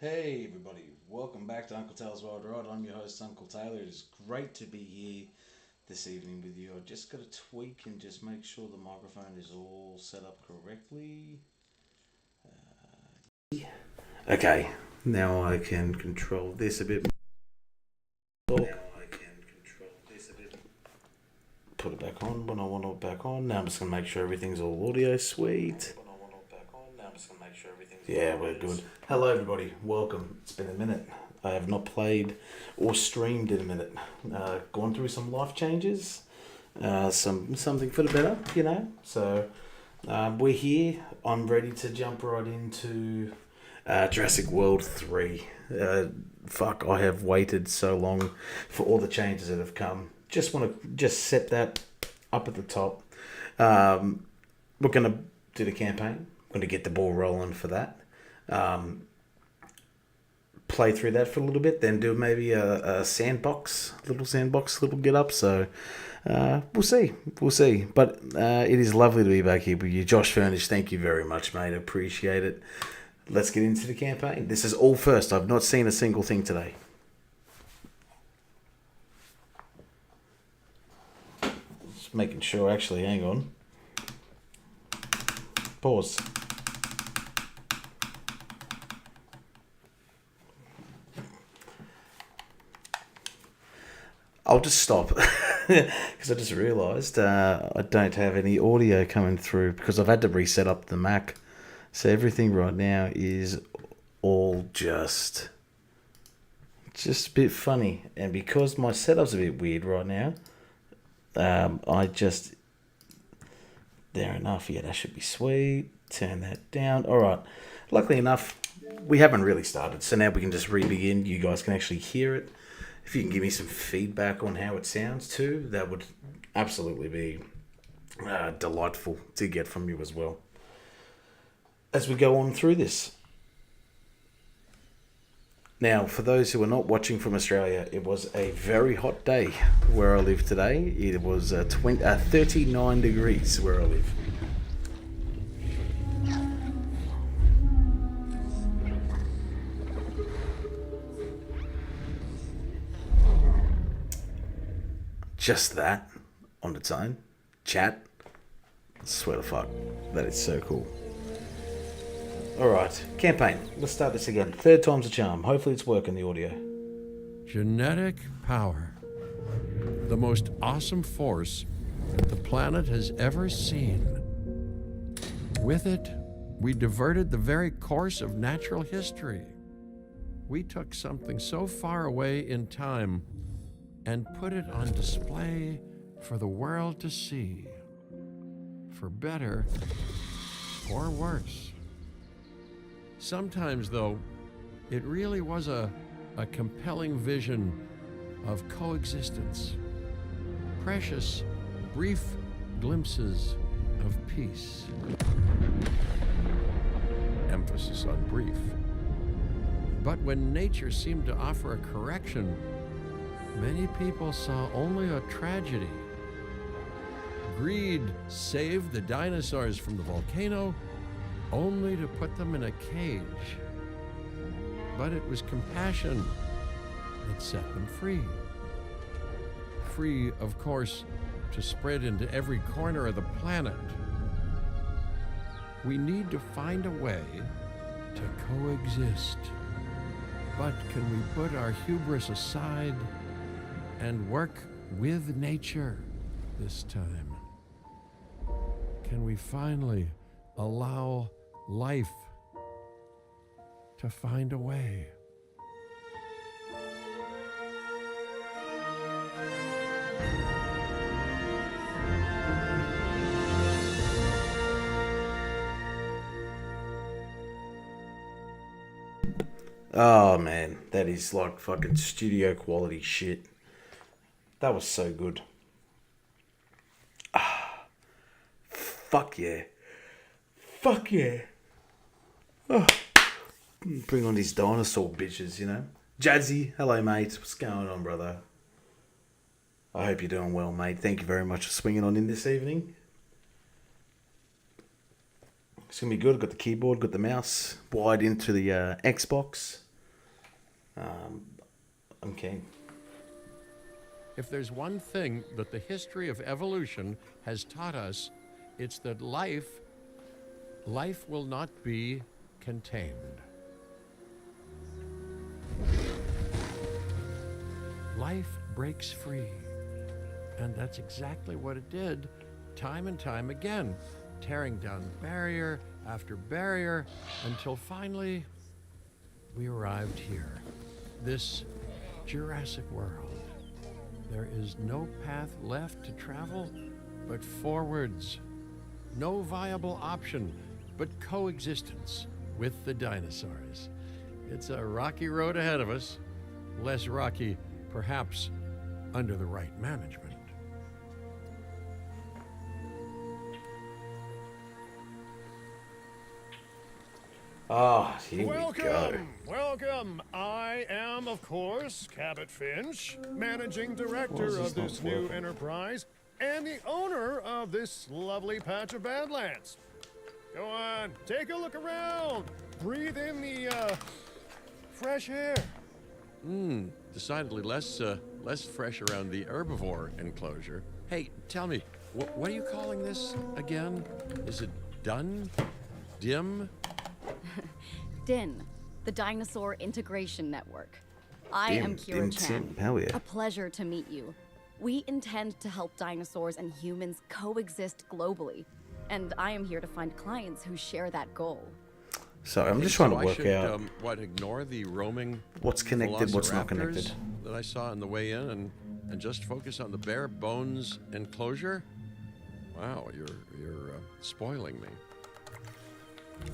Hey everybody, welcome back to Uncle Taylor's World Ride. I'm your host Uncle Taylor. It is great to be here this evening with you. I've just got to tweak and just make sure the microphone is all set up correctly. Okay, now I can control this a bit more. Put it back on when I want it back on. Now I'm just going to make sure everything's all audio sweet. Yeah, we're good. Hello, everybody. Welcome. It's been a minute. I have not played or streamed in a minute. Gone through some life changes, something for the better, you know. So we're here. I'm ready to jump right into Jurassic World 3. Fuck, I have waited so long for all the changes that have come. Just want to just set that up at the top. We're gonna do the campaign. Going to get the ball rolling for that. Play through that for a little bit, then do maybe a little get up. So we'll see. But it is lovely to be back here with you, Josh Furnish. Thank you very much, mate. Appreciate it. Let's get into the campaign. This is all first. I've not seen a single thing today. Just making sure. Actually, hang on. Pause. I'll just stop because I just realised I don't have any audio coming through because I've had to reset up the Mac. So everything right now is all just a bit funny. And because my setup's a bit weird right now, there enough. Yeah, that should be sweet. Turn that down. All right. Luckily enough, we haven't really started. So now we can just re-begin. You guys can actually hear it. If you can give me some feedback on how it sounds too, that would absolutely be delightful to get from you as well. As we go on through this. Now, for those who are not watching from Australia, it was a very hot day where I live today. It was 39 degrees where I live. Just that on its own. Chat. I swear to fuck. That is so cool. Alright, campaign. Let's start this again. Third time's a charm. Hopefully it's working, the audio. Genetic power. The most awesome force that the planet has ever seen. With it, we diverted the very course of natural history. We took something so far away in time and put it on display for the world to see. For better or worse. Sometimes, though, it really was a compelling vision of coexistence. Precious, brief glimpses of peace. Emphasis on brief. But when nature seemed to offer a correction, many people saw only a tragedy. Greed saved the dinosaurs from the volcano, only to put them in a cage. But it was compassion that set them free. Free, of course, to spread into every corner of the planet. We need to find a way to coexist. But can we put our hubris aside and work with nature this time? Can we finally allow life to find a way? Oh man, that is like fucking studio quality shit. That was so good. Fuck yeah. Fuck yeah. Oh. Bring on these dinosaur bitches, you know. Jazzy, hello mate. What's going on, brother? I hope you're doing well, mate. Thank you very much for swinging on in this evening. It's going to be good. Got the keyboard, got the mouse wired into the Xbox. I'm keen. If there's one thing that the history of evolution has taught us, it's that life will not be contained. Life breaks free. And that's exactly what it did, time and time again, tearing down barrier after barrier until finally we arrived here, this Jurassic world. There is no path left to travel but forwards. No viable option but coexistence with the dinosaurs. It's a rocky road ahead of us, less rocky, perhaps, under the right management. Ah, here we go. Welcome. I am, of course, Cabot Finch, managing director Was this of this not new working? enterprise and the owner of this lovely patch of Badlands. Go on, take a look around. Breathe in the fresh air. Decidedly less fresh around the herbivore enclosure. Hey, tell me, what are you calling this again? Is it done? Dim? DIN, the Dinosaur Integration Network. I am Kira Chan. Hell yeah. A pleasure to meet you. We intend to help dinosaurs and humans coexist globally, and I am here to find clients who share that goal. So I'm just trying to So work I should, out ignore the roaming what's connected, what's not velociraptors connected. that I saw on the way in and just focus on the bare bones enclosure? Wow, you're spoiling me.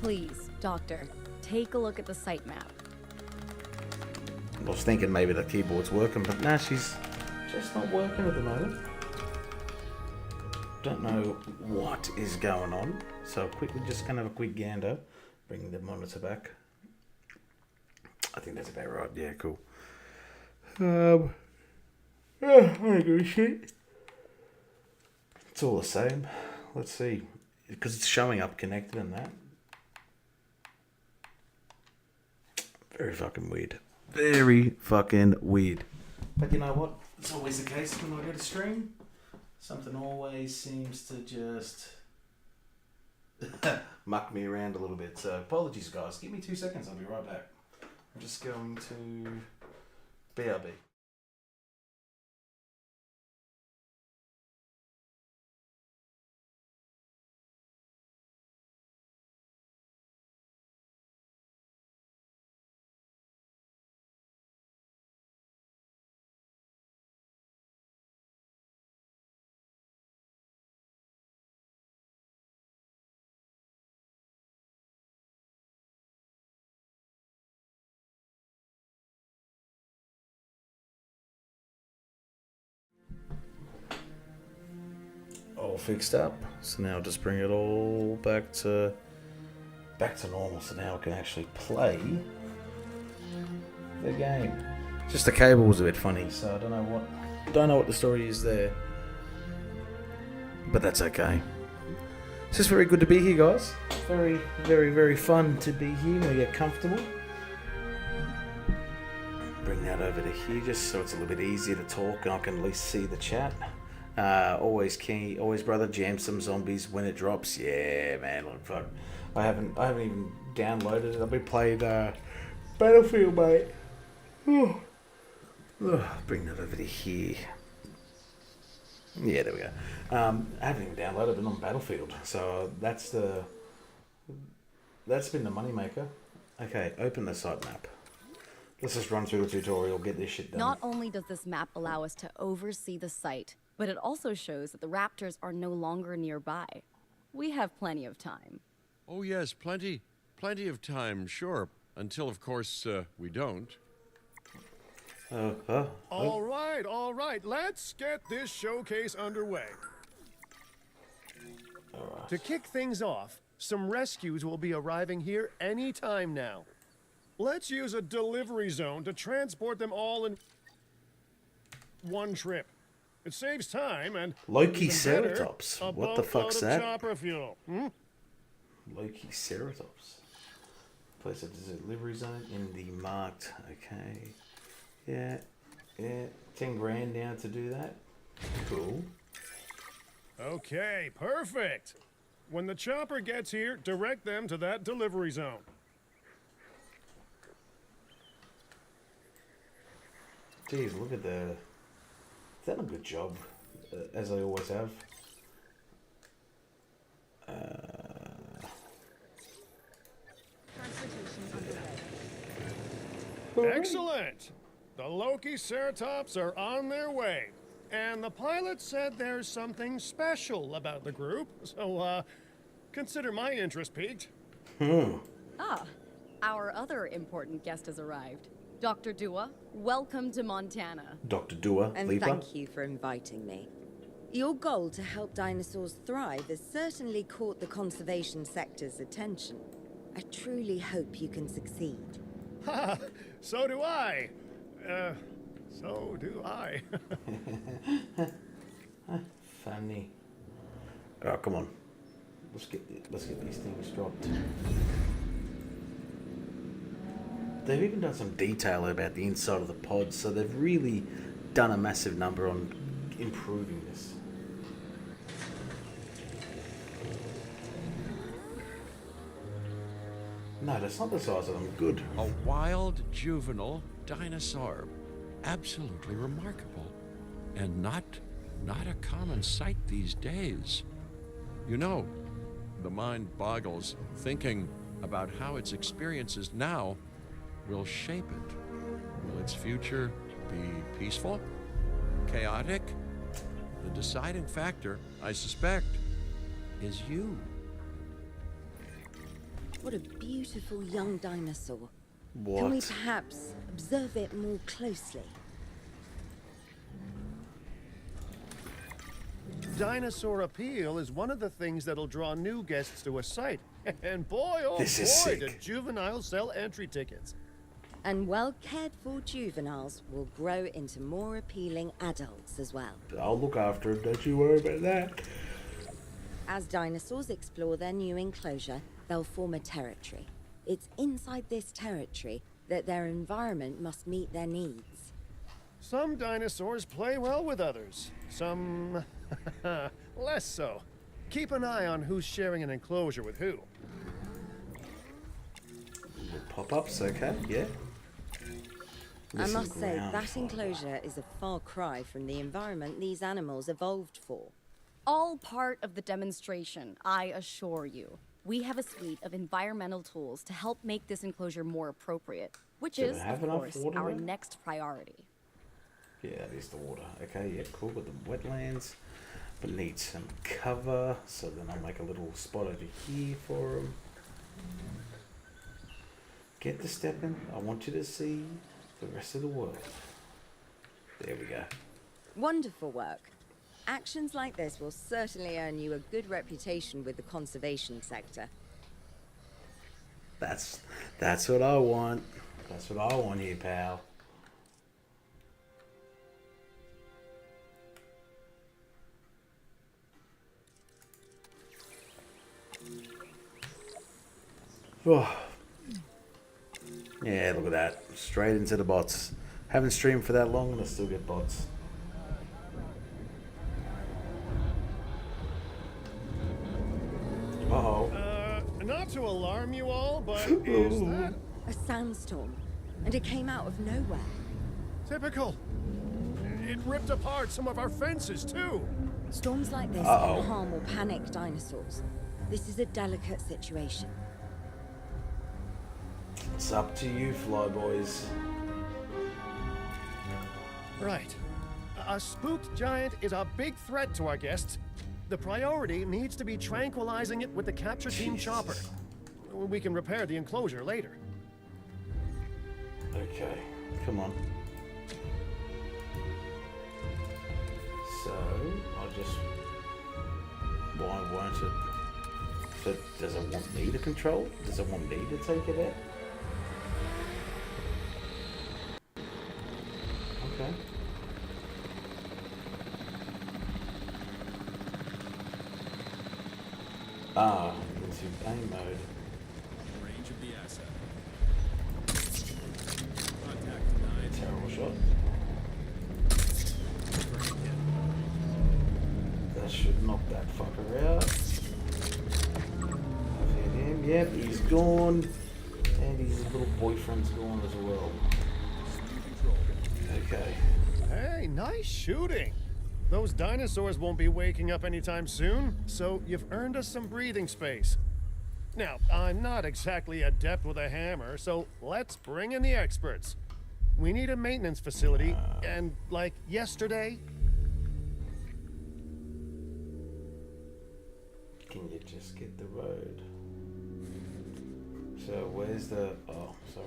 Please, Doctor, take a look at the site map. I was thinking maybe the keyboard's working, but nah, she's just not working at the moment. Don't know what is going on. So quickly, just gonna have a quick gander. Bring the monitor back. I think that's about right. Yeah, cool. I don't give a shit. It's all the same. Let's see, because it's showing up connected and that. Very fucking weird. Very fucking weird. But you know what? It's always the case when I go to stream. Something always seems to just muck me around a little bit. So apologies, guys. Give me 2 seconds. I'll be right back. I'm just going to BRB. All fixed up. So now just bring it all back to normal. So now I can actually play the game. Just the cable was a bit funny, so I don't know what the story is there. But that's okay. It's just very good to be here, guys. Very, very, very fun to be here when we get comfortable. Bring that over to here just so it's a little bit easier to talk and I can at least see the chat. Always key, always brother, jam some zombies when it drops. Yeah, man, look, fuck. I haven't even downloaded it. I've been playing Battlefield, mate. Bring that over to here. Yeah, there we go. I haven't even downloaded it, but on Battlefield. So that's been the moneymaker. Okay, open the site map. Let's just run through the tutorial, get this shit done. Not only does this map allow us to oversee the site, but it also shows that the raptors are no longer nearby. We have plenty of time. Oh yes, plenty of time, sure. Until, of course, we don't. All right. Let's get this showcase underway. To kick things off, some rescues will be arriving here any time now. Let's use a delivery zone to transport them all in one trip. It saves time and Loki-ceratops. a What the fuck's boatload of that? chopper fuel. Loki-ceratops. Place a delivery zone in the marked. Okay. Yeah. 10 grand now to do that. Cool. Okay, perfect. When the chopper gets here, direct them to that delivery zone. Geez, look at the... Done a good job, as I always have. Excellent! The Loki Ceratops are on their way. And the pilot said there's something special about the group, so, consider my interest piqued. Ah, our other important guest has arrived. Dr. Dua, welcome to Montana. Dr. Dua, And Leaper. thank you for inviting me. Your goal to help dinosaurs thrive has certainly caught the conservation sector's attention. I truly hope you can succeed. Ha! So do I. So do I. Funny. Oh, come on. Let's get these things dropped. They've even done some detail about the inside of the pod, so they've really done a massive number on improving this. No, that's not the size of them. Good. A wild juvenile dinosaur. Absolutely remarkable. And not a common sight these days. You know, the mind boggles thinking about how its experiences now will shape it. Will its future be peaceful? Chaotic? The deciding factor, I suspect, is you. What a beautiful young dinosaur. What? Can we perhaps observe it more closely? Dinosaur appeal is one of the things that'll draw new guests to a site. And boy, oh This is boy, sick. do juveniles sell entry tickets. And well-cared-for juveniles will grow into more appealing adults as well. I'll look after him, don't you worry about that. As dinosaurs explore their new enclosure, they'll form a territory. It's inside this territory that their environment must meet their needs. Some dinosaurs play well with others. Some less so. Keep an eye on who's sharing an enclosure with who. Pop-ups, okay, yeah. I This is must say, ground that floor. enclosure is a far cry from the environment these animals evolved for. All part of the demonstration, I assure you. We have a suite of environmental tools to help make this enclosure more appropriate, which Do they is, have of enough course, water our there? next priority. Yeah, that is the water. Okay, yeah, cool with the wetlands. But need some cover, so then I'll make a little spot over here for them. Get the step in. I want you to see the rest of the world. There we go. Wonderful work. Actions like this will certainly earn you a good reputation with the conservation sector. That's what I want. That's what I want here, pal. Oh. Yeah, look at that. Straight into the bots. Haven't streamed for that long and I still get bots. Uh-oh. Not to alarm you all, but is that A sandstorm, and it came out of nowhere. typical? It ripped apart some of our fences, too. Storms like this Uh-oh. can harm or panic dinosaurs. This is a delicate situation. It's up to you, flyboys. Right. A spooked giant is a big threat to our guests. The priority needs to be tranquilizing it with the capture team Jesus. chopper. We can repair the enclosure later. Okay, come on. So, I just... Why won't it... So, does it want me to control it? Does it want me to take it out? Okay. Ah, into aim mode. Range of the asset. terrible shot. That should knock that fucker out. I've hit him. Yep, he's gone. And his little boyfriend's gone as well. Okay. Hey, nice shooting. Those dinosaurs won't be waking up anytime soon, so you've earned us some breathing space. Now, I'm not exactly adept with a hammer, so let's bring in the experts. We need a maintenance facility, and like yesterday... Can you just get the road? So where's the... Oh, sorry.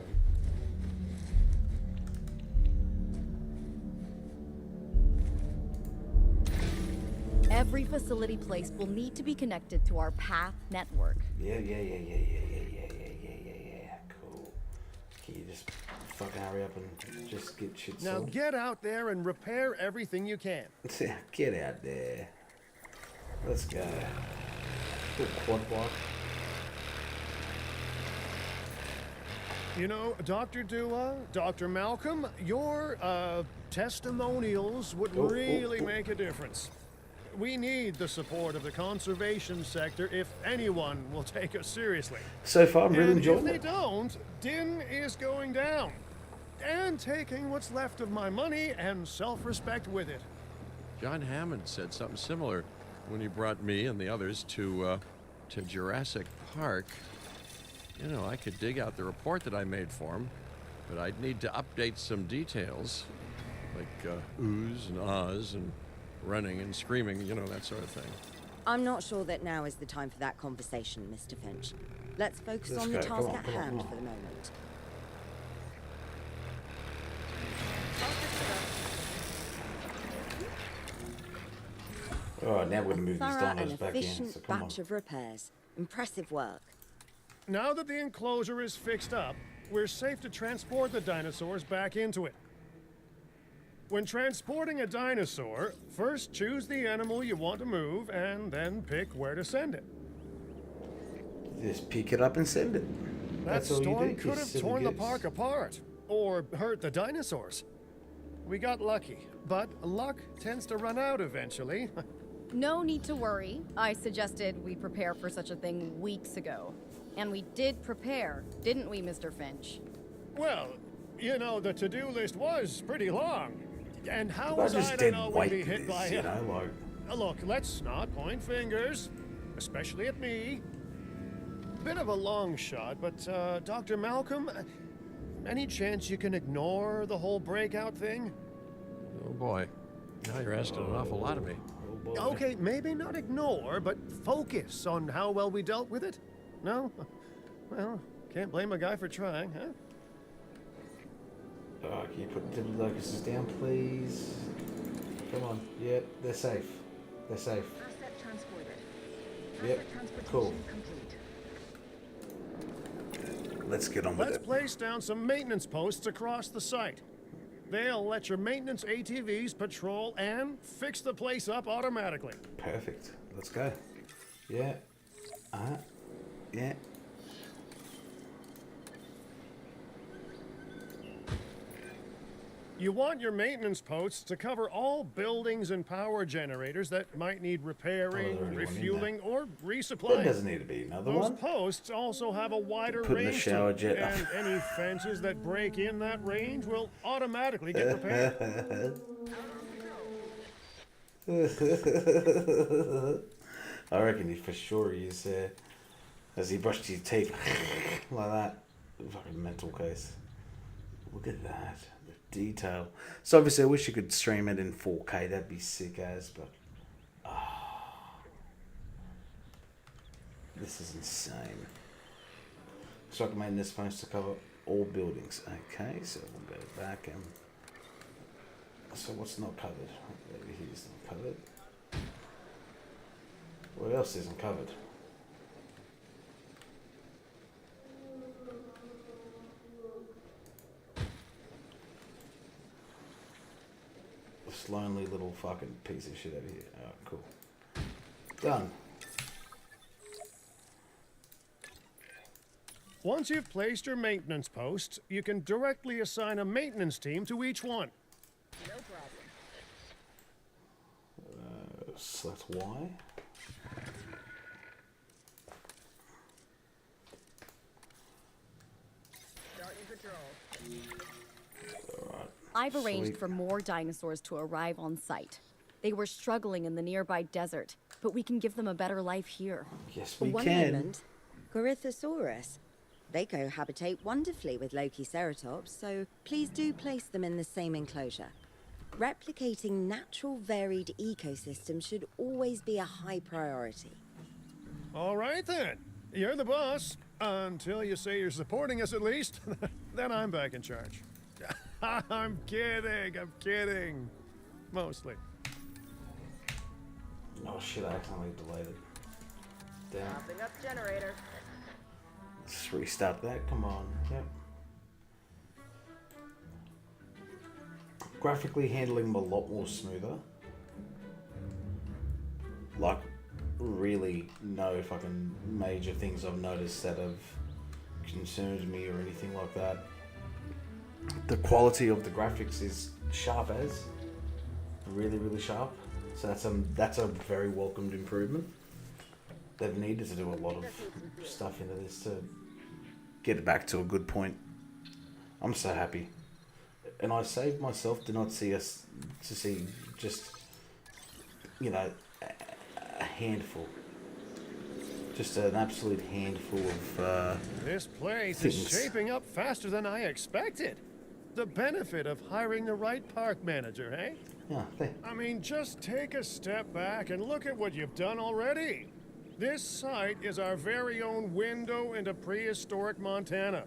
Every facility place will need to be connected to our path network. Yeah. Cool. Can you just fucking hurry up and just get shit Now sorted? get out there and repair everything you can. Get out there. Let's go. Little quad bike. You know, Dr. Dua, Dr. Malcolm, your testimonials would really make a difference. We need the support of the conservation sector if anyone will take us seriously. So far, I'm really And enjoying if it. they don't, Din is going down. And taking what's left of my money and self-respect with it. John Hammond said something similar when he brought me and the others to Jurassic Park. You know, I could dig out the report that I made for him, but I'd need to update some details, like oohs and ahs and running and screaming, you know, that sort of thing. I'm not sure that now is the time for that conversation, Mr. Finch. Let's focus Let's on the go. task Come on, at come on, hand come on. for the moment. Alright, now we're going to move these Thorough and dinos back in. efficient So come on. batch of repairs. Impressive work. Now that the enclosure is fixed up, we're safe to transport the dinosaurs back into it. When transporting a dinosaur, first choose the animal you want to move and then pick where to send it. Just pick it up and send it. That That's all you storm do. could You have silly torn the goose. park apart or hurt the dinosaurs. We got lucky, but luck tends to run out eventually. No need to worry. I suggested we prepare for such a thing weeks ago. And we did prepare, didn't we, Mr. Finch? Well, you know, the to-do list was pretty long. And how I was just I to did know wait we'd be for hit this, by you a... know, like... Look, let's not point fingers, especially at me. Bit of a long shot, but Dr. Malcolm, any chance you can ignore the whole breakout thing? Oh boy, now you're asking an awful lot of me. Oh boy. Okay, maybe not ignore, but focus on how well we dealt with it. No? Well, can't blame a guy for trying, huh? Can you put the locusts down, please? Come on. Yep, they're safe. They're safe. Asset transported. Yep, Asset transportation cool. complete. Let's get on with Let's it. place down some maintenance posts across the site. They'll let your maintenance ATVs patrol and fix the place up automatically. Perfect. Let's go. Yeah. Yeah. You want your maintenance posts to cover all buildings and power generators that might need repairing, Oh, there's already one in refueling, or There resupplying. doesn't need to be another Those one. posts also have a wider Put in the range shower to them, jet. and any fences that break in that range will automatically get repaired. I reckon he for sure he's as he brushed his teeth like that. Fucking mental case. Look at that. The detail. So obviously I wish you could stream it in 4K, that'd be sick as, but this is insane. So I can make this supposed to cover all buildings. Okay, so we'll go back and so what's not covered? Maybe here's not covered. What else isn't covered? This lonely little fucking piece of shit over here. Oh, cool. Done. Once you've placed your maintenance posts, you can directly assign a maintenance team to each one. No problem. So that's why. Starting patrol. I've arranged Sweet. for more dinosaurs to arrive on site. They were struggling in the nearby desert, but we can give them a better life here. Yes, For we one can. moment, Corythosaurus. They cohabitate wonderfully with Lokiceratops, so please do place them in the same enclosure. Replicating natural varied ecosystems should always be a high priority. All right then. You're the boss. Until you say you're supporting us at least. Then I'm back in charge. I'm kidding. Mostly. Oh shit, I accidentally delayed it. Damn. Popping up generator. Let's restart that. Come on. Yep. Graphically handling them a lot more smoother. Like, really no fucking major things I've noticed that have concerned me or anything like that. The quality of the graphics is sharp as. Really, really sharp. So that's a very welcomed improvement. They've needed to do a lot of stuff into this to get it back to a good point. I'm so happy. And I saved myself to not see us, to see just, you know, a handful. Just an absolute handful of This place things. is shaping up faster than I expected. The benefit of hiring the right park manager, eh? Yeah, I mean, just take a step back and look at what you've done already. This site is our very own window into prehistoric Montana.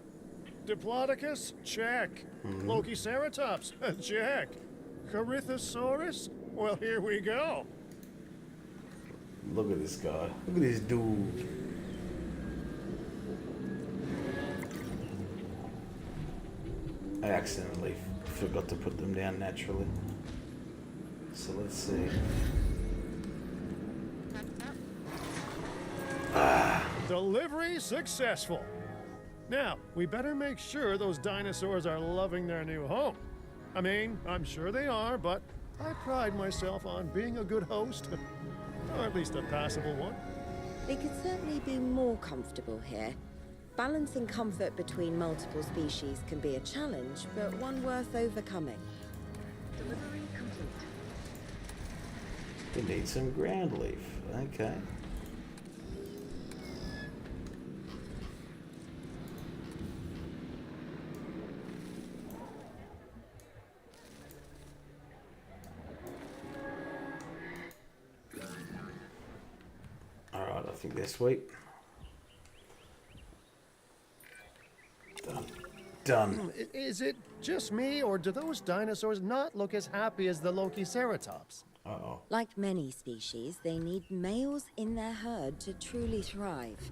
Diplodocus? Check. Lokiceratops? Check. Corythosaurus? Well, here we go. Look at this guy. Look at this dude. I accidentally forgot to put them down naturally. So let's see. Delivery successful. Now, we better make sure those dinosaurs are loving their new home. I mean, I'm sure they are, but I pride myself on being a good host. Or at least a passable one. They could certainly be more comfortable here. Balancing comfort between multiple species can be a challenge, but one worth overcoming. Delivery complete. We need some ground leaf. Okay. Alright, I think they're sweet. Done. Is it just me, or do those dinosaurs not look as happy as the Lokiceratops? Uh-oh. Like many species, they need males in their herd to truly thrive.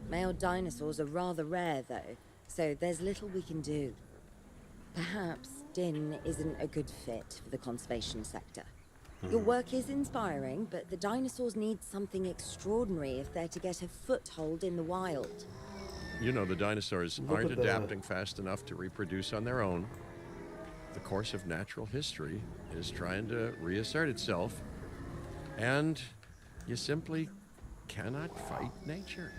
Male dinosaurs are rather rare, though, so there's little we can do. Perhaps Din isn't a good fit for the conservation sector. Your work is inspiring, but the dinosaurs need something extraordinary if they're to get a foothold in the wild. You know, the dinosaurs Look aren't at the- adapting fast enough to reproduce on their own. The course of natural history is trying to reassert itself, and you simply cannot fight nature.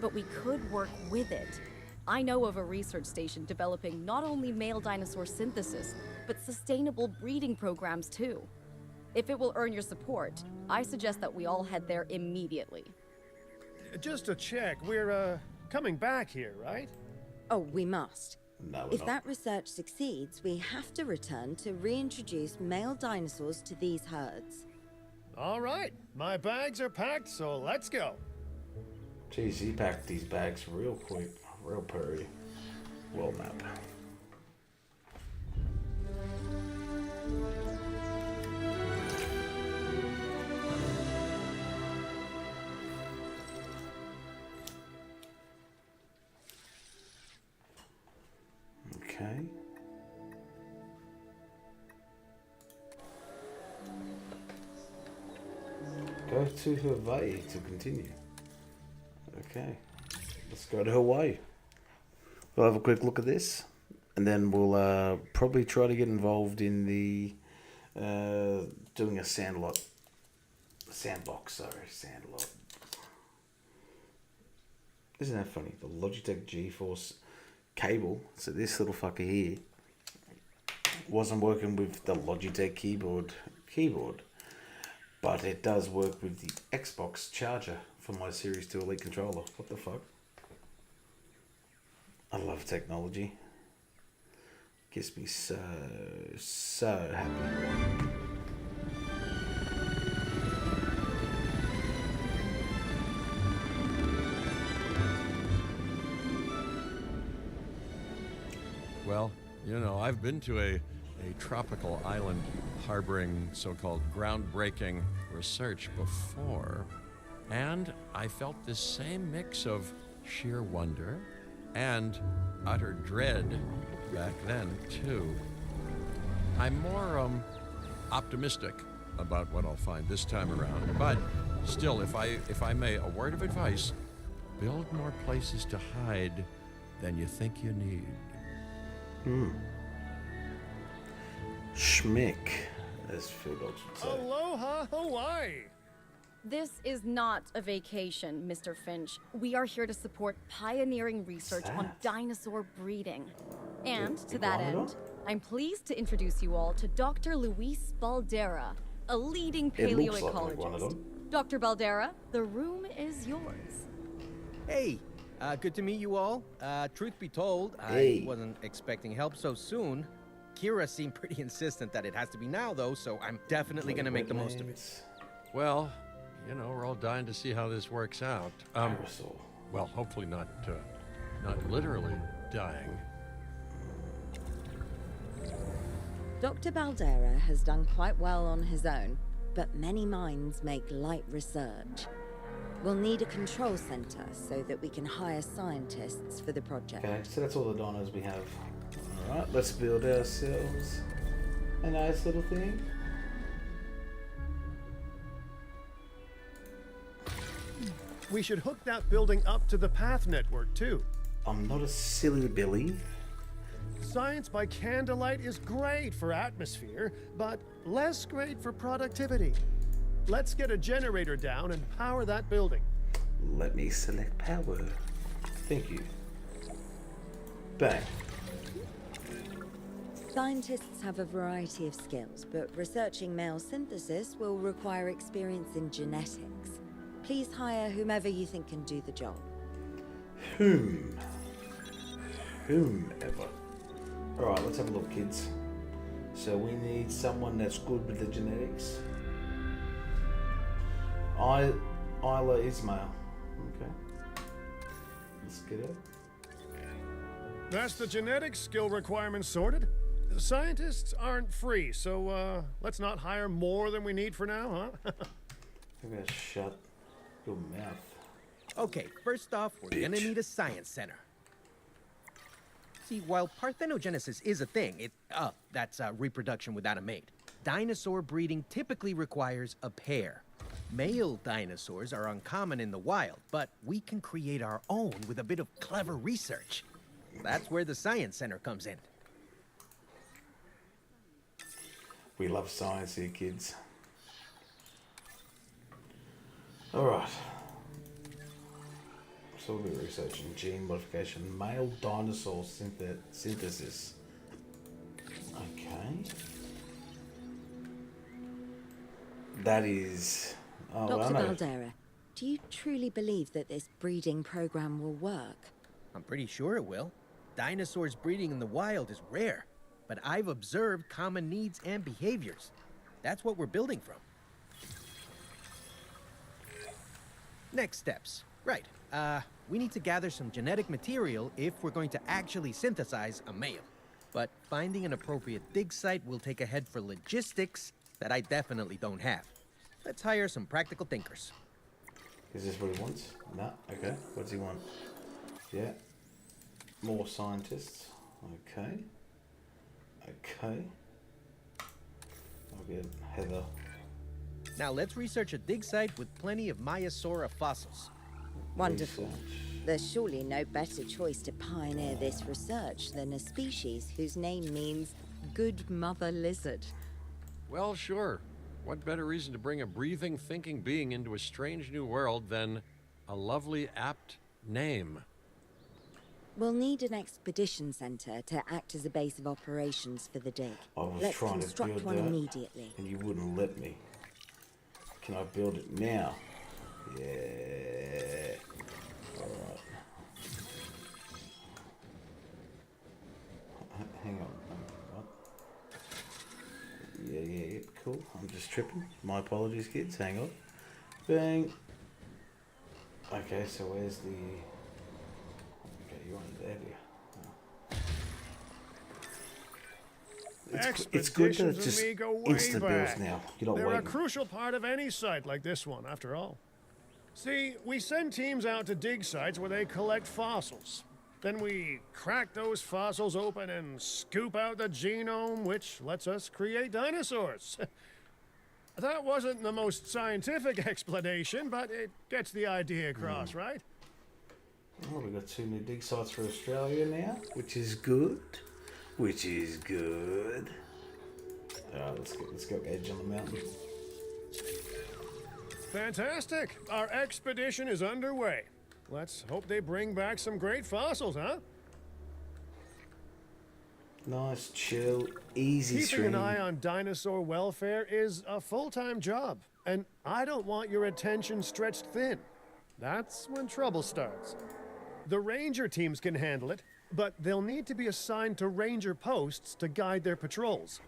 But we could work with it. I know of a research station developing not only male dinosaur synthesis, but sustainable breeding programs too. If it will earn your support, I suggest that we all head there immediately. Just to check, we're, coming back here, right? Oh, we must. No, we're If not. that research succeeds, we have to return to reintroduce male dinosaurs to these herds. All right, my bags are packed, so let's go. Jeez, he packed these bags real quick, real purry. Well map. Okay. Go to Hawaii to continue. Okay. Let's go to Hawaii. we'll have a quick look at this, and then we'll probably try to get involved in the doing a sandbox. Sandlot. Isn't that funny? The Logitech GeForce cable. So this little fucker here wasn't working with the Logitech keyboard, but it does work with the Xbox charger for my Series 2 Elite controller. What the fuck? I love technology. Gets me so happy. Well, you know, I've been to a tropical island harboring so-called groundbreaking research before, and I felt this same mix of sheer wonder and utter dread back then, too. I'm more optimistic about what I'll find this time around, but still, if I may, a word of advice: build more places to hide than you think you need. Schmick, as Phil Dogs would say. Aloha, Hawaii! This is not a vacation, Mr. Finch. We are here to support pioneering research on that? dinosaur breeding. And The to that iguanodon? end, I'm pleased to introduce you all to Dr. Luis Baldera, a leading It looks like an paleoecologist. iguanodon. Dr. Baldera, the room is yours. Hey, good to meet you all. Truth be told, Hey. I wasn't expecting help so soon. Kira seemed pretty insistent that it has to be now, though, so I'm definitely gonna make the most of it. Well, you know, we're all dying to see how this works out. Aerosol. Well, hopefully not literally dying. Dr. Baldera has done quite well on his own, but many minds make light research. We'll need a control center so that we can hire scientists for the project. Okay, so that's all the dinos we have. Alright, let's build ourselves a nice little thing. We should hook that building up to the path network, too. I'm not a silly Billy. Science by candlelight is great for atmosphere, but less great for productivity. Let's get a generator down and power that building. Let me select power. Thank you. Bang. Scientists have a variety of skills, but researching male synthesis will require experience in genetics. Please hire whomever you think can do the job. Whomever. Alright, let's have a look, kids. So we need someone that's good with the genetics. Isla Ismail. Okay. Let's get it. That's the genetic skill requirements sorted. Scientists aren't free, so let's not hire more than we need for now, huh? I'm gonna shut your mouth. Okay, first off, we're gonna Bitch. need a science center. See, while parthenogenesis is a thing, that's reproduction without a mate. Dinosaur breeding typically requires a pair. Male dinosaurs are uncommon in the wild, but we can create our own with a bit of clever research. That's where the science center comes in. We love science here, kids. Alright. So we'll be researching gene modification, male dinosaur synthesis. Okay. That is... Oh, Dr. I know. Baldera, do you truly believe that this breeding program will work? I'm pretty sure it will. Dinosaurs breeding in the wild is rare, but I've observed common needs and behaviors. That's what we're building from. Next steps. Right. We need to gather some genetic material if we're going to actually synthesize a male. But finding an appropriate dig site will take a head for logistics that I definitely don't have. Let's hire some practical thinkers. Is this what he wants? No? Okay. What does he want? Yeah. More scientists. Okay. Okay. I'll get Heather. Now let's research a dig site with plenty of Maiasaura fossils. Wonderful. Research. There's surely no better choice to pioneer this research than a species whose name means good mother lizard. Well, sure. What better reason to bring a breathing, thinking being into a strange new world than a lovely, apt name? We'll need an expedition center to act as a base of operations for the dig. I was Let's trying to construct build one that, immediately. and you wouldn't let me. Can I build it now? Yeah. Alright. Hang on. What? Yeah, cool. I'm just tripping. My apologies, kids. Hang on. Bang. Okay, so where's the... Okay, you want there, it's good that Expeditions it's just and me go way instant builds back. now. You're not They're a waiting. crucial part of any site like this one, after all. See, we send teams out to dig sites where they collect fossils. Then we crack those fossils open and scoop out the genome, which lets us create dinosaurs. That wasn't the most scientific explanation, but it gets the idea across, right? Oh, we've got 2 new dig sites for Australia now, which is good. Which is good. Alright, let's go edge on the mountain. Fantastic. Our expedition is underway. Let's hope they bring back some great fossils, huh? Nice, chill, easy Keeping stream. an eye on dinosaur welfare is a full-time job, and I don't want your attention stretched thin. That's when trouble starts. The ranger teams can handle it, but they'll need to be assigned to ranger posts to guide their patrols.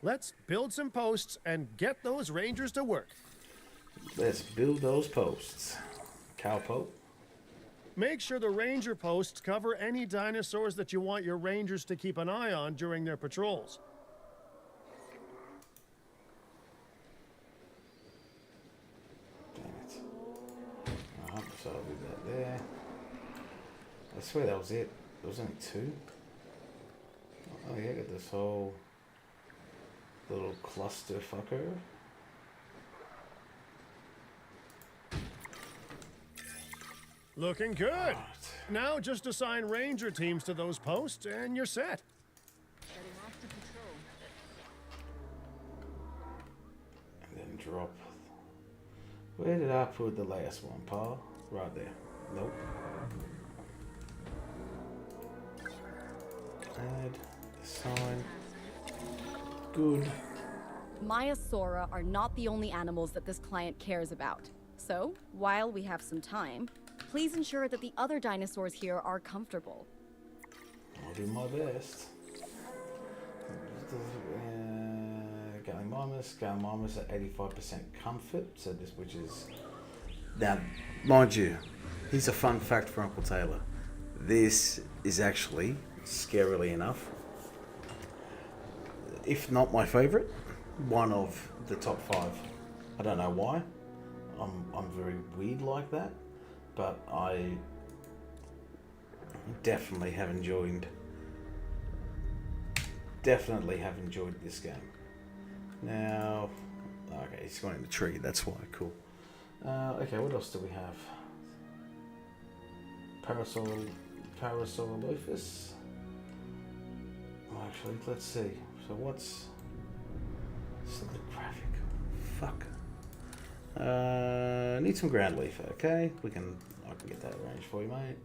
Let's build some posts and get those rangers to work. Let's build those posts. Cowpoke. Make sure the ranger posts cover any dinosaurs that you want your rangers to keep an eye on during their patrols. Damn it. So I'll do that there. I swear that was it. There was only 2. Oh yeah, got this whole little cluster fucker. Looking good. Now just assign ranger teams to those posts and you're set. Getting off to patrol. And then drop. Where did I put the last one, Paul? Right there. Nope. Add, assign. Good. Maiasaura are not the only animals that this client cares about. So, while we have some time, please ensure that the other dinosaurs here are comfortable. I'll do my best. Gallimimus at 85% comfort. So this, which is now, mind you, here's a fun fact for Uncle Taylor. This is actually, scarily enough, if not my favorite, one of the top 5. I don't know why. I'm very weird like that, but I definitely have enjoyed this game. Now, okay, he's gone in the tree. That's why. Cool. Okay, what else do we have? Parasaurolophus. Well, actually, let's see. So what's the graphic? Fuck. Need some ground leaf. Okay, I can get that arranged for you, mate.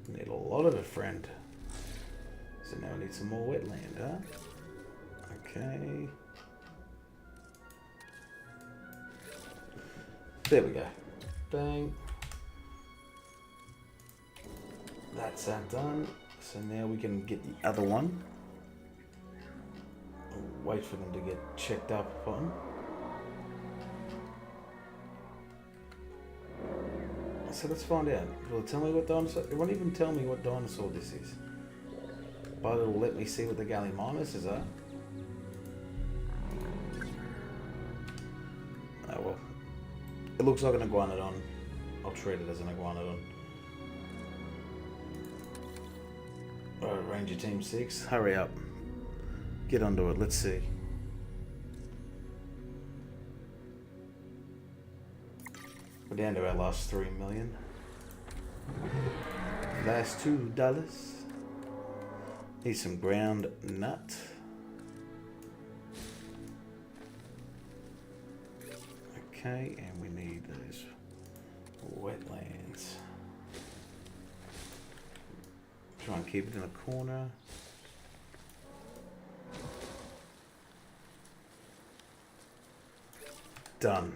Need a lot of it, friend. So now I need some more wetland, huh? Okay. There we go. Bang. That's that done. So now we can get the other one. Wait for them to get checked up upon. So let's find out. Will it tell me what dinosaur? It won't even tell me what dinosaur this is. But it'll let me see what the Gallimimuses are. Oh well. It looks like an iguanodon. I'll treat it as an iguanodon. Alright, Ranger Team 6, hurry up. Get onto it, let's see. We're down to our last 3 million. Last $2. Need some ground nut. Okay, and we need those wetlands. Try and keep it in a corner. Done.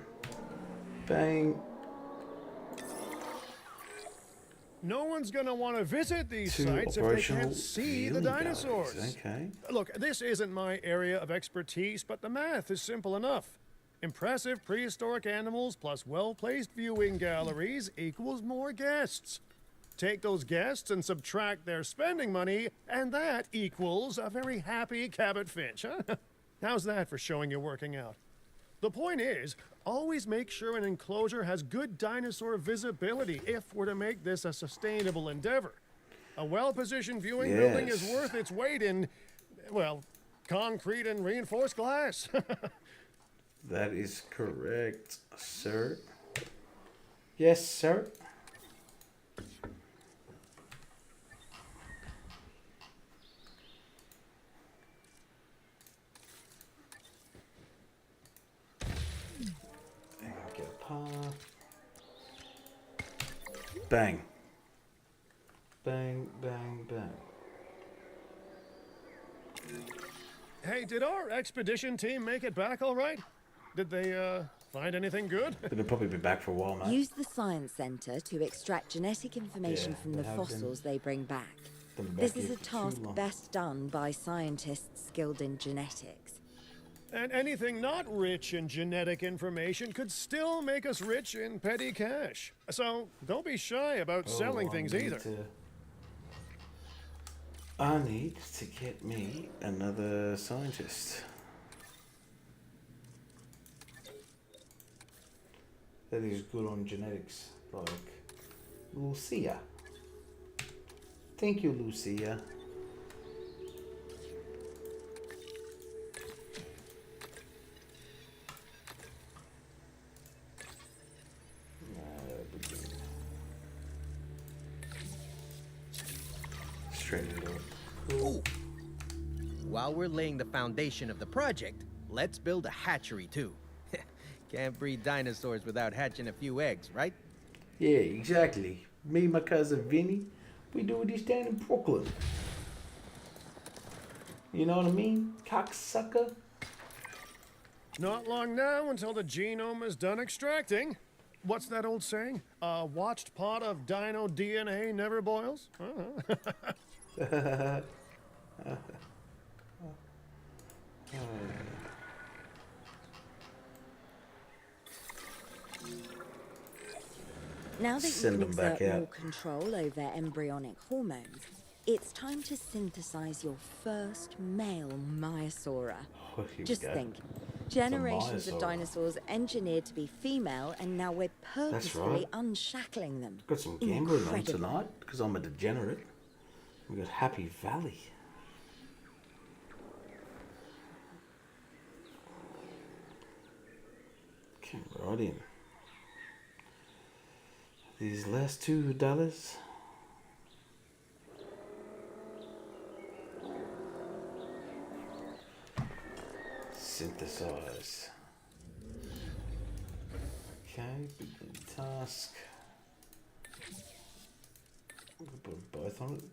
Bang. No one's gonna want to visit these Two sites if they operational can't see the viewing dinosaurs. galleries. Okay. Look, this isn't my area of expertise, but the math is simple enough. Impressive prehistoric animals plus well-placed viewing galleries equals more guests. Take those guests and subtract their spending money, and that equals a very happy Cabot Finch, huh? How's that for showing you're working out? The point is, always make sure an enclosure has good dinosaur visibility if we're to make this a sustainable endeavor. A well-positioned viewing building is worth its weight in, well, concrete and reinforced glass. That is correct, sir. Yes, sir. Get a path. Bang. Bang, bang, bang. Hey, did our expedition team make it back all right? Did they, find anything good? They'll probably be back for a while, mate. Use the science center to extract genetic information Yeah, from they the have fossils they bring back. Been back This here is a for too task long. best done by scientists skilled in genetics. And anything not rich in genetic information could still make us rich in petty cash. So don't be shy about selling Oh, things I need either. I need to get me another scientist. That is good on genetics, like Lucia. Thank you, Lucia. Straight into it. Ooh. While we're laying the foundation of the project, let's build a hatchery too. Can't breed dinosaurs without hatching a few eggs, right? Yeah, exactly. Me and my cousin Vinny, we do this down in Brooklyn. You know what I mean? Cocksucker. Not long now until the genome is done extracting. What's that old saying? A watched pot of dino DNA never boils? Now that you Send can them back exert more out. control over embryonic hormones, it's time to synthesize your first male Maiasaura. Oh, here we Just go. think, generations of Maiasaura. dinosaurs engineered to be female, and now we're purposefully right. unshackling them. Got some gambling on Incredible. tonight because I'm a degenerate. We got Happy Valley. Come right in. These last $2. Synthesize. Okay, begin task. We'll put them both on it.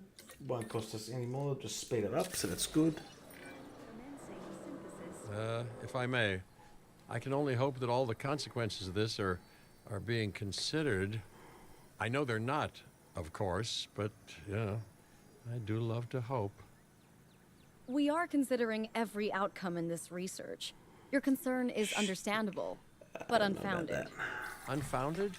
Won't cost us any more, just speed it up, so that's good. If I may, I can only hope that all the consequences of this are being considered. I know they're not, of course, but, you know, I do love to hope. We are considering every outcome in this research. Your concern is understandable, but unfounded. Unfounded?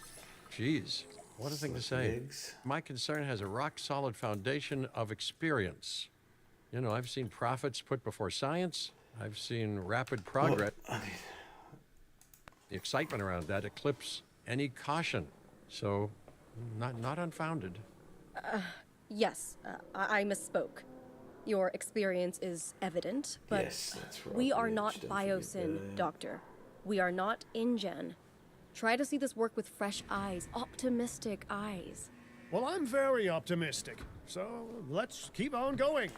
Jeez, what a thing to say. Eggs. My concern has a rock-solid foundation of experience. You know, I've seen profits put before science. I've seen rapid progress. The excitement around that eclipse any caution. So, not unfounded. Yes, I misspoke. Your experience is evident, but Yes, that's right. we are Yeah, not just don't forget biosyn, that. Doctor. We are not InGen. Try to see this work with fresh eyes, optimistic eyes. Well, I'm very optimistic, so let's keep on going.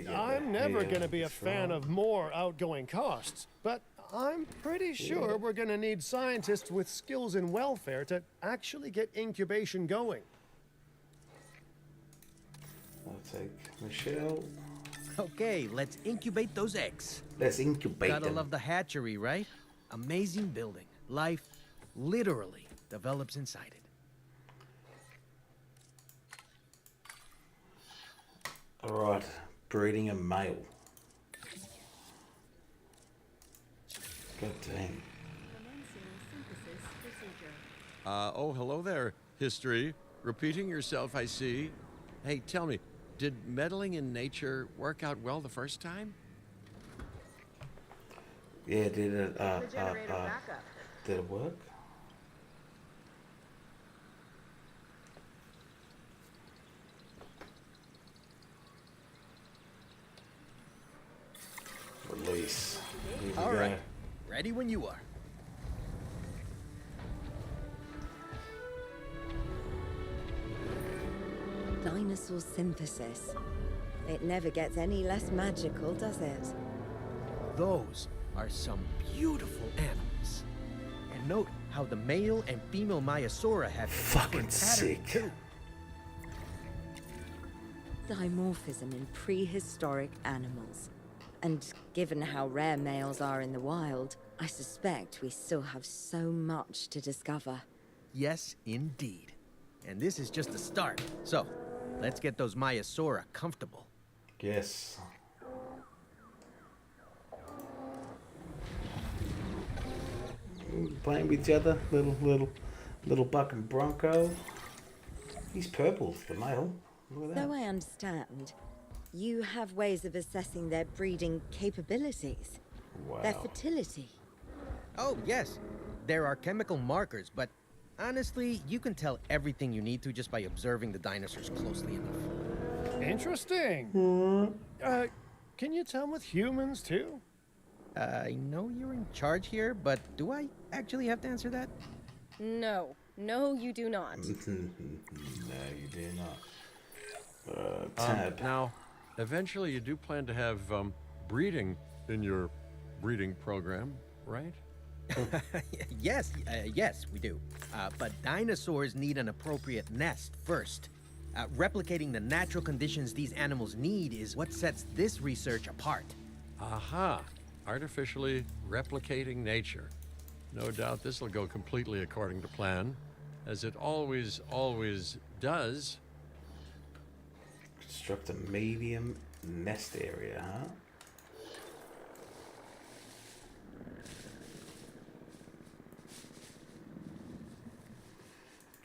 I'm never going to be a fan of more outgoing costs, but I'm pretty sure we're going to need scientists with skills in welfare to actually get incubation going. I'll take Michelle. Okay, let's incubate those eggs. Let's incubate Gotta them. love the hatchery, right? Amazing building. Life literally develops inside it. Alright, breeding a male. God dang. Oh, hello there, history. Repeating yourself, I see. Hey, tell me, did meddling in nature work out well the first time? Yeah, did it, The generator backup. did it work? Release. Here we All go. right, ready when you are. Dinosaur synthesis. It never gets any less magical, does it? Those are some beautiful animals. And note how the male and female Maiasaura have Fucking different patterns, sick. too. Dimorphism in prehistoric animals. And given how rare males are in the wild, I suspect we still have so much to discover. Yes, indeed. And this is just the start. So, let's get those Maiasaura comfortable. Yes. Playing with each other, little buck and bronco. He's purple, the male. Look at that. So I understand, you have ways of assessing their breeding capabilities, their Wow. fertility. Oh, yes. There are chemical markers, but honestly, you can tell everything you need to just by observing the dinosaurs closely enough. Interesting. Can you tell with humans too? I know you're in charge here, but do I actually have to answer that? No, no, you do not. No, you do not. Tab. Now, eventually you do plan to have breeding in your breeding program, right? Yes, yes, we do. But dinosaurs need an appropriate nest first. Replicating the natural conditions these animals need is what sets this research apart. Aha! Artificially replicating nature. No doubt this will go completely according to plan, as it always does. Construct a medium nest area, huh?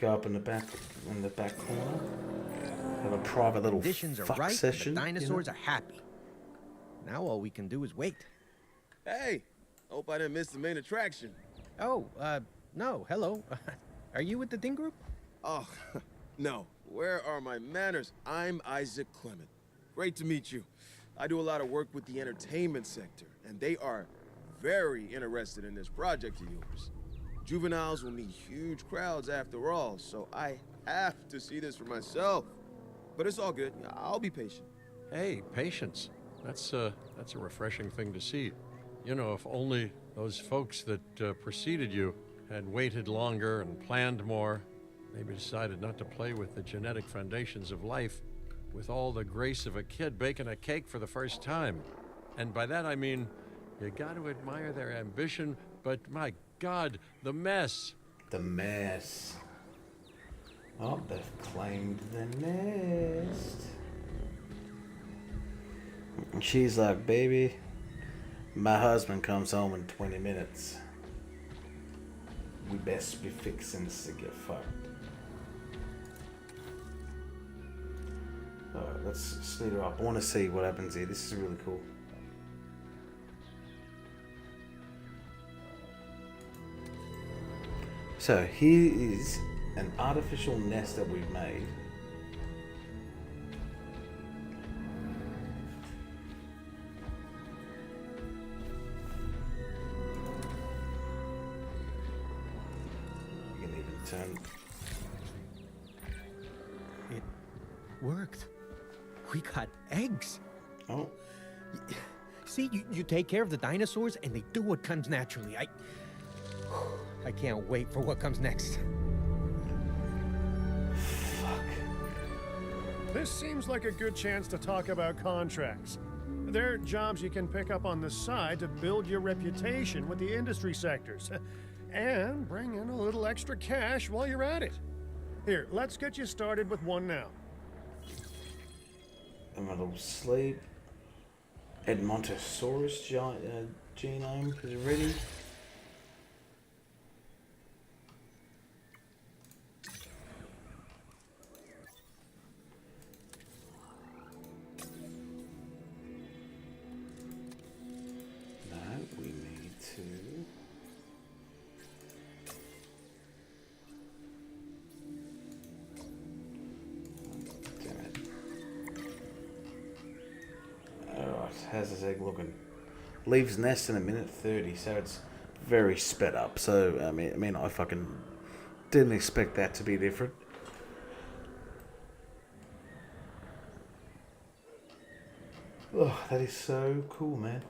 Go up in the back corner. Have a private little Conditions are fuck right, session. the dinosaurs are happy. Now all we can do is wait. Hey, hope I didn't miss the main attraction. Oh, no, hello. Are you with the Ding Group? Oh, no. Where are my manners? I'm Isaac Clement. Great to meet you. I do a lot of work with the entertainment sector, and they are very interested in this project of yours. Juveniles will meet huge crowds after all, so I have to see this for myself. But it's all good. I'll be patient. Hey, patience. That's a refreshing thing to see. You know, if only those folks that preceded you had waited longer and planned more, maybe decided not to play with the genetic foundations of life with all the grace of a kid baking a cake for the first time. And by that I mean, you got to admire their ambition, but my God, the mess. The mess. Oh, they've claimed the nest. And she's like, baby, my husband comes home in 20 minutes. We best be fixing this to get fucked. Alright, let's speed her up. I want to see what happens here. This is really cool. So here is an artificial nest that we've made. turn. It worked. We got eggs. Oh, See, you take care of the dinosaurs and they do what comes naturally. I can't wait for what comes next. fuck. This seems like a good chance to talk about contracts. They're jobs you can pick up on the side to build your reputation with the industry sectors. And bring in a little extra cash while you're at it. Here, let's get you started with one now. A little sleep. Edmontosaurus genome is ready. No, we need to. Damn it. Alright, how's this egg looking? Leaves nest in a minute 30, so it's very sped up. So I mean, I fucking didn't expect that to be different. Oh, that is so cool, man.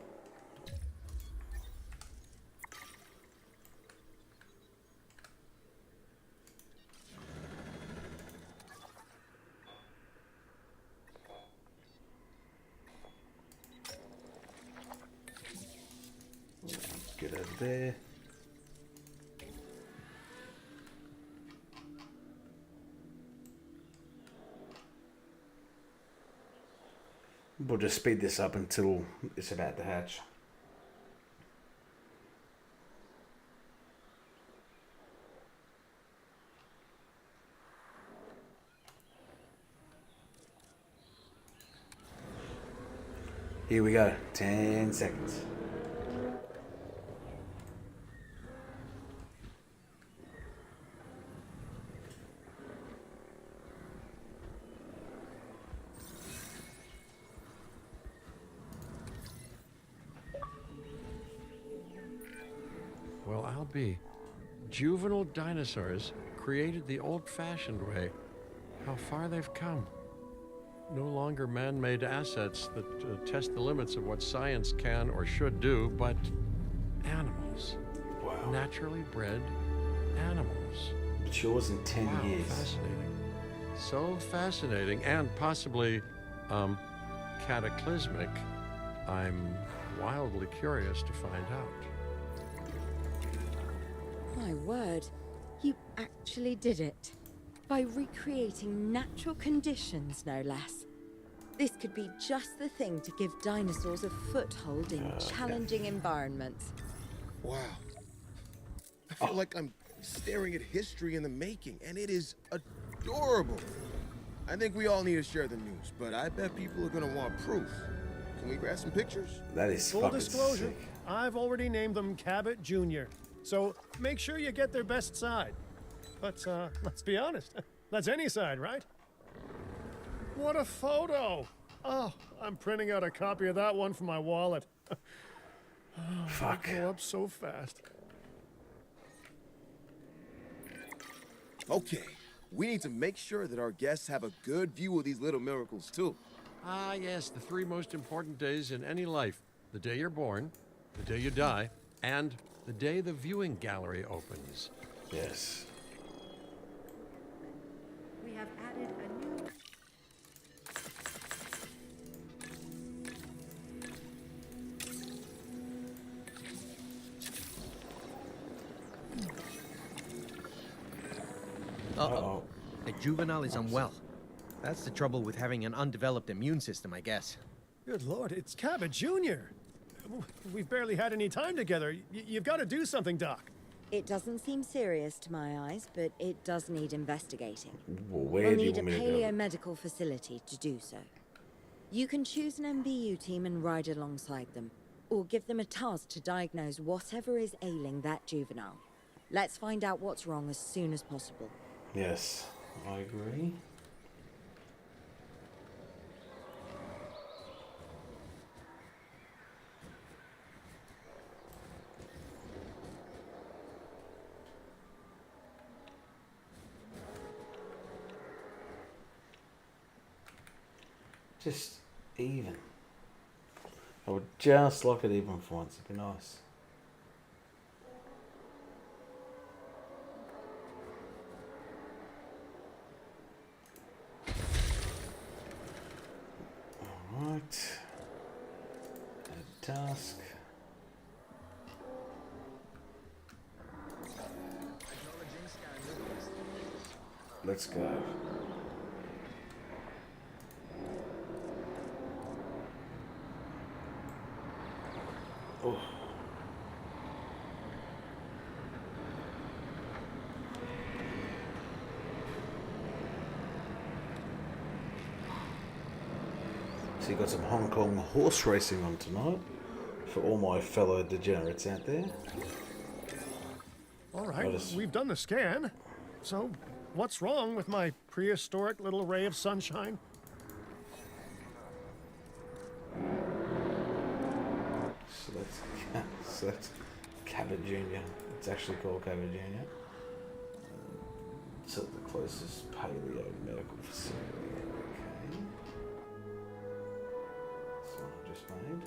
Get over there. We'll just speed this up until it's about to hatch. Here we go. 10 seconds. Well, I'll be. Juvenile dinosaurs created the old-fashioned way. How far they've come. No longer man-made assets that test the limits of what science can or should do, but animals. Wow. Naturally bred animals. Matures in 10 Wow, years. fascinating. So fascinating and possibly cataclysmic. I'm wildly curious to find out. My word, you actually did it. By recreating natural conditions, no less. This could be just the thing to give dinosaurs a foothold in challenging environments. Wow. I feel like I'm staring at history in the making, and it is adorable. I think we all need to share the news, but I bet people are gonna want proof. Can we grab some pictures? That is Full fucking disclosure, sick. I've already named them Cabot Jr., so make sure you get their best side. But let's be honest, that's any side, right? What a photo! Oh, I'm printing out a copy of that one for my wallet. Fuck. Go up so fast. Okay, we need to make sure that our guests have a good view of these little miracles, too. Ah, yes, the three most important days in any life. The day you're born, the day you die, and the day the viewing gallery opens. Yes. We have added a new. Uh-oh. The juvenile is unwell. That's the trouble with having an undeveloped immune system, I guess. Good Lord, it's Cabot Jr. We've barely had any time together. You've got to do something, Doc. It doesn't seem serious to my eyes, but it does need investigating. Well, where We'll do you need a want me to go? paleo-medical facility to do so. You can choose an MBU team and ride alongside them, or give them a task to diagnose whatever is ailing that juvenile. Let's find out what's wrong as soon as possible. Yes, I agree. Just even. I would just like it even for once. It'd be nice. Alright. Add task. Let's go. Oh. So you got some Hong Kong horse racing on tonight for all my fellow degenerates out there. All right, we've done the scan. So, what's wrong with my prehistoric little ray of sunshine? So that's Cabot Jr. It's actually called Cabot Jr. So the closest paleo medical facility. Okay. That's one I just made.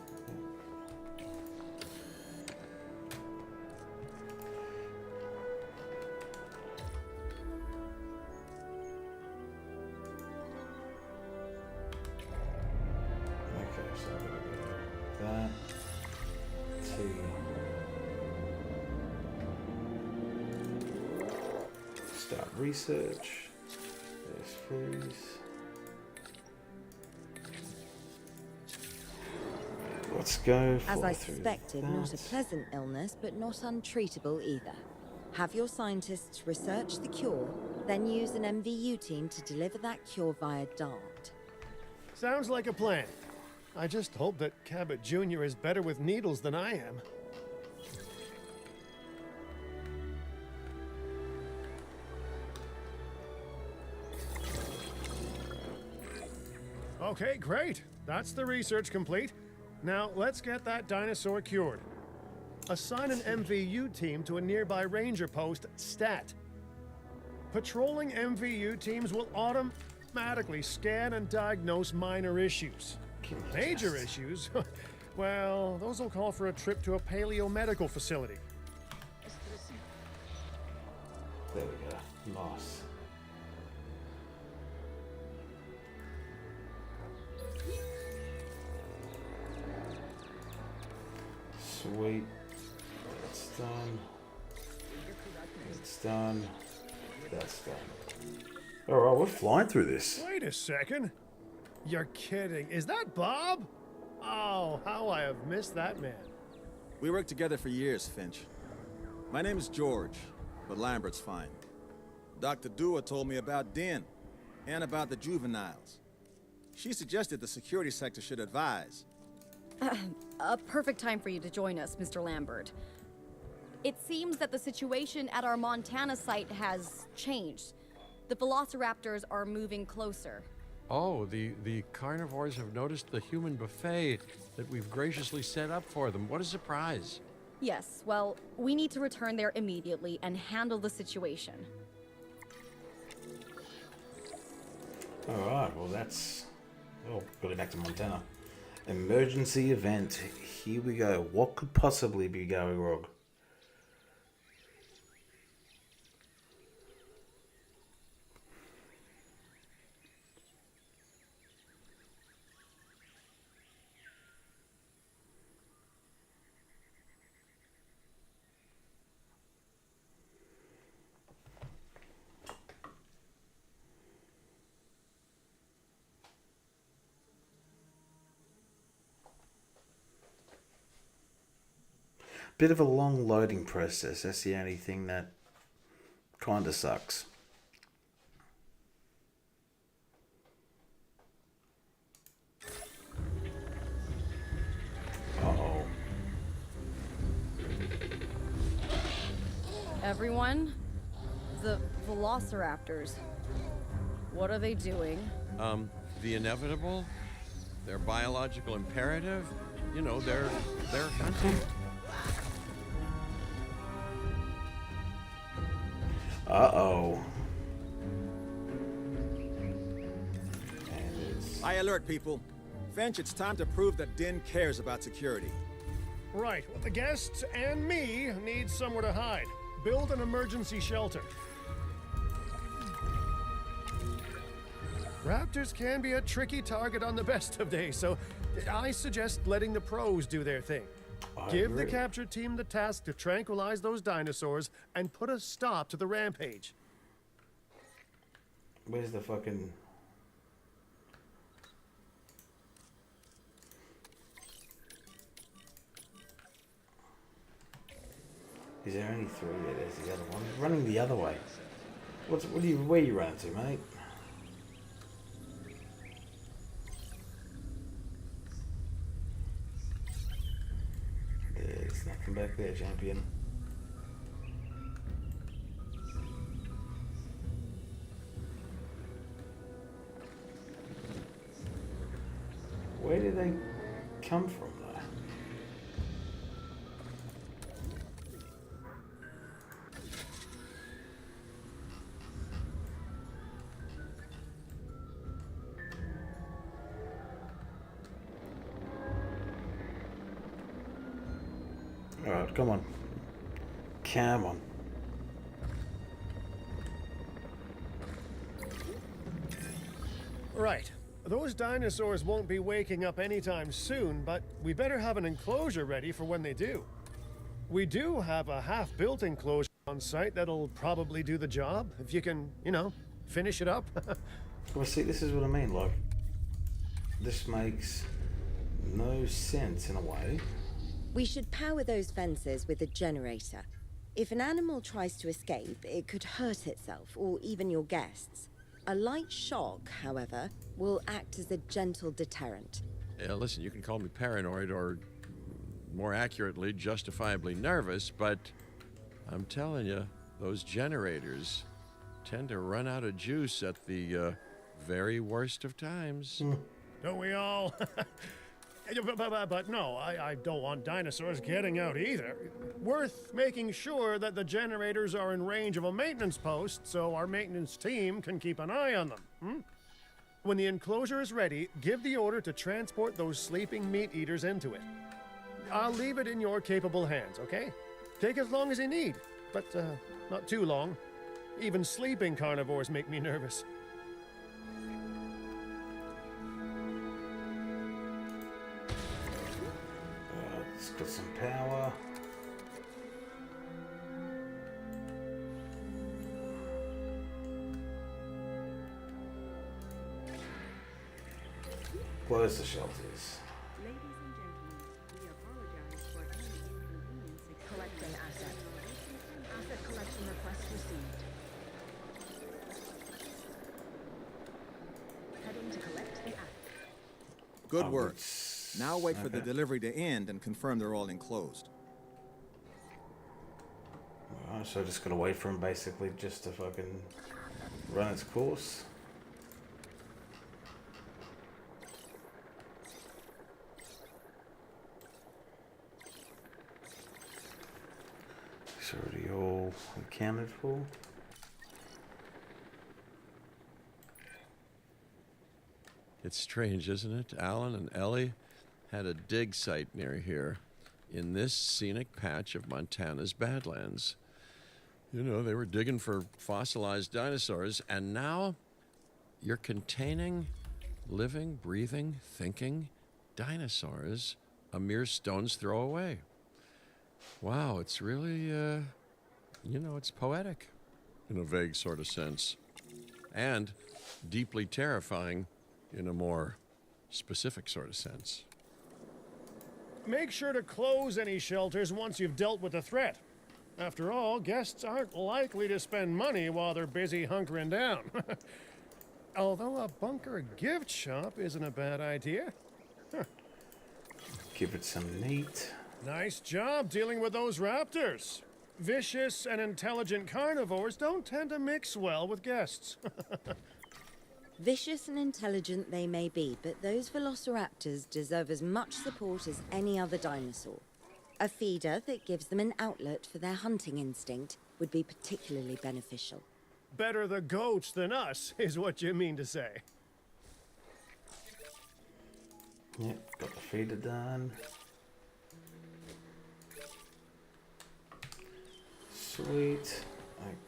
Okay, so I'm gonna go that. Start research. There's freeze. Let's go. As I suspected, not a pleasant illness, but not untreatable either. Have your scientists research the cure, then use an MVU team to deliver that cure via DART. Sounds like a plan. I just hope that Cabot Jr. is better with needles than I am. Okay, great. That's the research complete. Now, let's get that dinosaur cured. Assign an MVU team to a nearby ranger post, Stat. Patrolling MVU teams will automatically scan and diagnose minor issues. Major issues? Well, those will call for a trip to a paleo-medical facility. There we go. Nice. Sweet. That's done. That's done. That's done. Alright, we're flying through this. Wait a second. You're kidding. Is that Bob? Oh, how I have missed that man. We worked together for years, Finch. My name is George, but Lambert's fine. Dr. Dua told me about Den, and about the juveniles. She suggested the security sector should advise. A perfect time for you to join us, Mr. Lambert. It seems that the situation at our Montana site has changed. The velociraptors are moving closer. Oh, the carnivores have noticed the human buffet that we've graciously set up for them. What a surprise. Yes, well, we need to return there immediately and handle the situation. Alright, well that's... Oh, gotta back to Montana. Emergency event. Here we go. What could possibly be going wrong? Bit of a long loading process. That's the only thing that kind of sucks. Uh-oh. Everyone, the velociraptors. What are they doing? The inevitable, their biological imperative, you know, they're hunting. Uh-oh. And it's... High alert, people. Finch, it's time to prove that Din cares about security. Right, well, the guests and me need somewhere to hide. Build an emergency shelter. Raptors can be a tricky target on the best of days, so I suggest letting the pros do their thing. Give the capture team the task to tranquilize those dinosaurs and put a stop to the rampage. Where's the fucking... Is there only 3? Yeah, there's the other one. Running the other way. Where are you running to, mate? There's nothing back there, champion. Where did they come from, though? Alright, come on. Come on. Right. Those dinosaurs won't be waking up anytime soon, but we better have an enclosure ready for when they do. We do have a half-built enclosure on site that'll probably do the job, if you can, finish it up. Well, see, this is what I mean, like, this makes no sense in a way. We should power those fences with a generator. If an animal tries to escape, it could hurt itself, or even your guests. A light shock, however, will act as a gentle deterrent. Yeah, listen, you can call me paranoid or, more accurately, justifiably nervous, but I'm telling you, those generators tend to run out of juice at the very worst of times. Don't we all? But no, I don't want dinosaurs getting out either. Worth making sure that the generators are in range of a maintenance post so our maintenance team can keep an eye on them. When the enclosure is ready, give the order to transport those sleeping meat eaters into it. I'll leave it in your capable hands, okay? Take as long as you need, but not too long. Even sleeping carnivores make me nervous. It's got some power. Close the shelters. Ladies and gentlemen, we apologize for any inconvenience. Collecting asset. Asset collection request received. Heading to collect the asset. Good work. Now wait for the delivery to end and confirm they're all enclosed. Alright, so just gotta wait for him basically just to fucking run its course. It's already all accounted for. It's strange, isn't it? Alan and Ellie had a dig site near here in this scenic patch of Montana's Badlands. You know, they were digging for fossilized dinosaurs, and now you're containing living, breathing, thinking dinosaurs a mere stone's throw away. Wow, it's really, it's poetic in a vague sort of sense, and deeply terrifying in a more specific sort of sense. Make sure to close any shelters once you've dealt with the threat. After all, guests aren't likely to spend money while they're busy hunkering down. Although a bunker gift shop isn't a bad idea. Give it some meat. Nice job dealing with those raptors. Vicious and intelligent carnivores don't tend to mix well with guests. Vicious and intelligent they may be, but those velociraptors deserve as much support as any other dinosaur. A feeder that gives them an outlet for their hunting instinct would be particularly beneficial. Better the goats than us, is what you mean to say. Yep, got the feeder done. Sweet.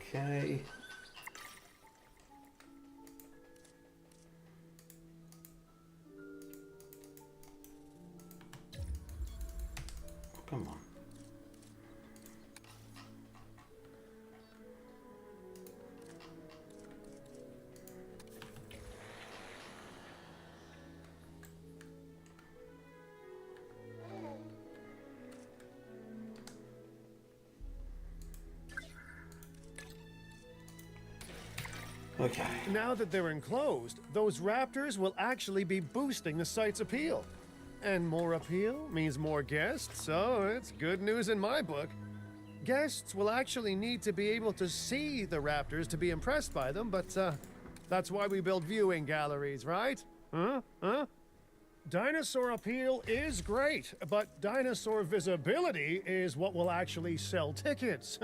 Okay. Come on. Okay. Now that they're enclosed, those raptors will actually be boosting the site's appeal. And more appeal means more guests, so it's good news in my book. Guests will actually need to be able to see the raptors to be impressed by them, but that's why we build viewing galleries, right? Huh? Dinosaur appeal is great, but dinosaur visibility is what will actually sell tickets.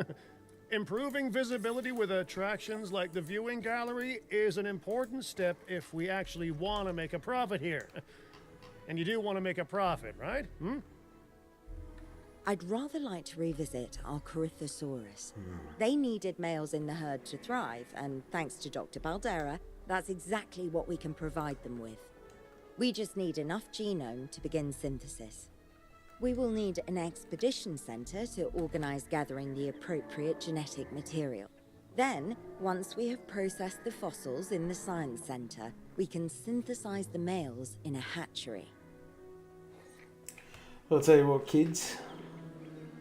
Improving visibility with attractions like the viewing gallery is an important step if we actually want to make a profit here. And you do want to make a profit, right? I'd rather like to revisit our Corythosaurus. They needed males in the herd to thrive, and thanks to Dr. Baldera, that's exactly what we can provide them with. We just need enough genome to begin synthesis. We will need an expedition center to organize gathering the appropriate genetic material. Then, once we have processed the fossils in the science center, we can synthesize the males in a hatchery. I'll tell you what, kids.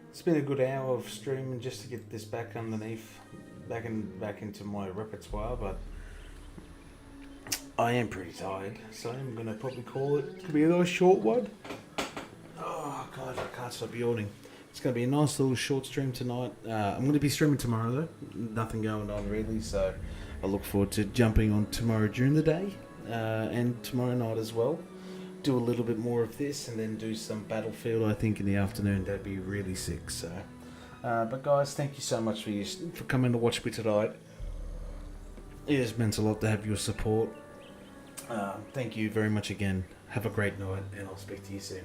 It's been a good hour of streaming just to get this back underneath, back into my repertoire, but I am pretty tired, so I'm gonna probably call it. It's gonna be a nice short one. Oh god, I can't stop yawning. It's gonna be a nice little short stream tonight. I'm gonna be streaming tomorrow though. Nothing going on really, so I look forward to jumping on tomorrow during the day and tomorrow night as well. Do a little bit more of this and then do some Battlefield, I think, in the afternoon. That'd be really sick. So, but guys, thank you so much for coming to watch me tonight. It has meant a lot to have your support. Thank you very much again. Have a great night, and I'll speak to you soon.